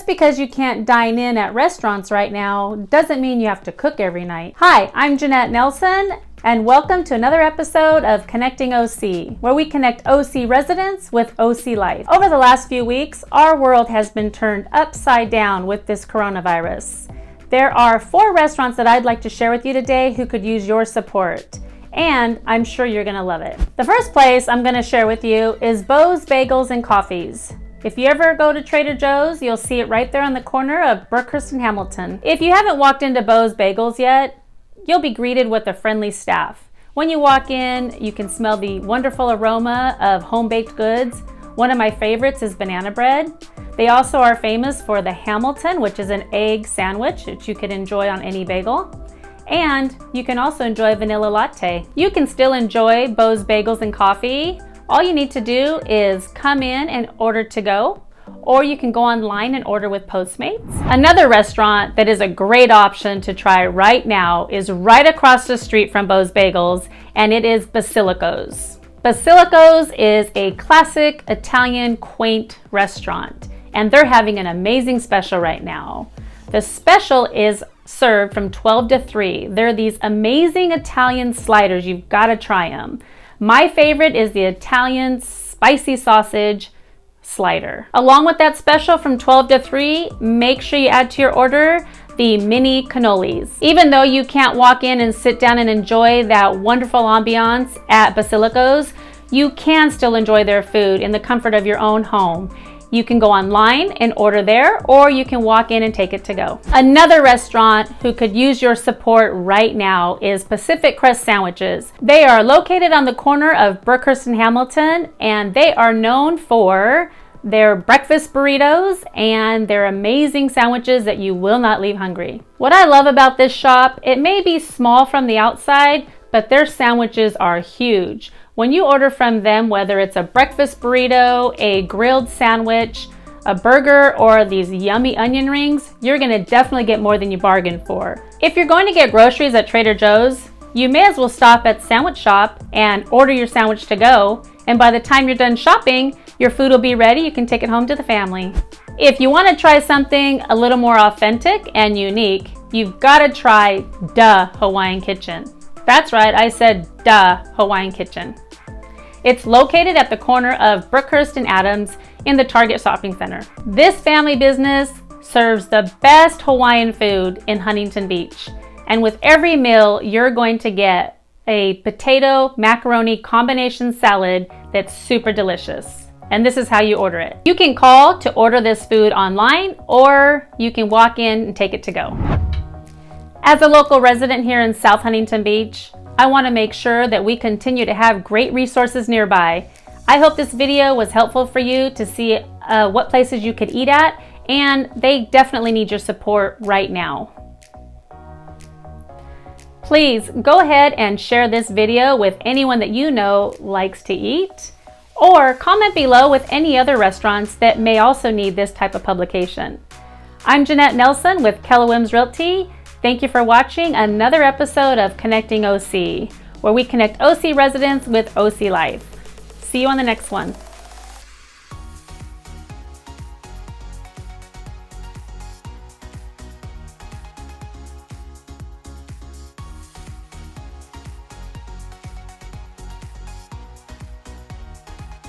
because you can't dine in at restaurants right now doesn't mean you have to cook every night. Hi, I'm Jeanette Nelson, and welcome to another episode of Connecting OC, where we connect OC residents with OC life. Over the last few weeks, our world has been turned upside down with this coronavirus. There are 4 restaurants that I'd like to share with you today who could use your support, and I'm sure you're gonna love it. The first place I'm gonna share with you is Bos Bagels and Coffees. If you ever go to Trader Joe's, you'll see it right there on the corner of Burke and Hamilton. If you haven't walked into Bos Bagels yet, you'll be greeted with a friendly staff. When you walk in, you can smell the wonderful aroma of home-baked goods. One of my favorites is banana bread. They also are famous for the Hamilton, which is an egg sandwich that you can enjoy on any bagel. And you can also enjoy vanilla latte. You can still enjoy Bos Bagels and Coffee. All you need to do is come in and order to go, or you can go online and order with Postmates. Another restaurant that is a great option to try right now is right across the street from Bos Bagels, and it is Basilicas. Basilicas is a classic Italian quaint restaurant, and they're having an amazing special right now. The special is served from 12 to 3. They're these amazing Italian sliders. You've got to try them. My favorite is the Italian spicy sausage slider. Along with that special from 12 to 3, make sure you add to your order the mini cannolis. Even though you can't walk in and sit down and enjoy that wonderful ambiance at Basilicas, you can still enjoy their food in the comfort of your own home. You can go online and order there, or you can walk in and take it to go. Another restaurant who could use your support right now is Pacific Crest Sandwiches. They are located on the corner of Burke and Hamilton, and they are known for their breakfast burritos and their amazing sandwiches that you will not leave hungry. What I love about this shop, it may be small from the outside, but their sandwiches are huge. When you order from them, whether it's a breakfast burrito, a grilled sandwich, a burger, or these yummy onion rings, you're gonna definitely get more than you bargained for. If you're going to get groceries at Trader Joe's, you may as well stop at Sandwich Shop and order your sandwich to go. And by the time you're done shopping, your food will be ready. You can take it home to the family. If you wanna try something a little more authentic and unique, you've gotta try the Hawaiian Kitchen. That's right, I said the Hawaiian Kitchen. It's located at the corner of Brookhurst and Adams in the Target Shopping Center. This family business serves the best Hawaiian food in Huntington Beach. And with every meal, you're going to get a potato macaroni combination salad that's super delicious. And this is how you order it. You can call to order this food online, or you can walk in and take it to go. As a local resident here in South Huntington Beach, I want to make sure that we continue to have great resources nearby. I hope this video was helpful for you to see what places you could eat at, and they definitely need your support right now. Please go ahead and share this video with anyone that you know likes to eat, or comment below with any other restaurants that may also need this type of publication. I'm Jeanette Nelson with Keller Williams Realty. Thank you for watching another episode of Connecting OC, where we connect OC residents with OC life. See you on the next one.